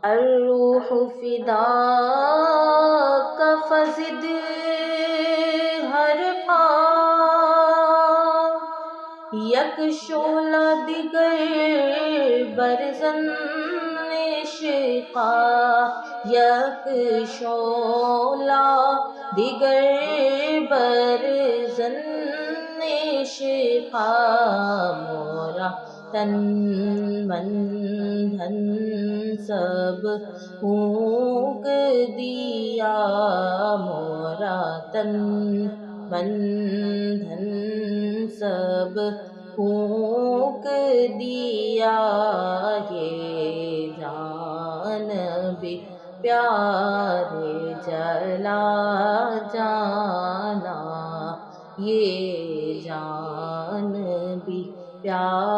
الروح فداک فزد ہر پا، یک شعلہ دیگر برزن عشقا، یک شعلہ دیگر برزن عشقا، مورا تن من دھن سب پھونک دیا، مورا تن من دھن سب پھونک دیا، یہ جان بھی پیارے جلا جانا، یہ جان بھی پیارے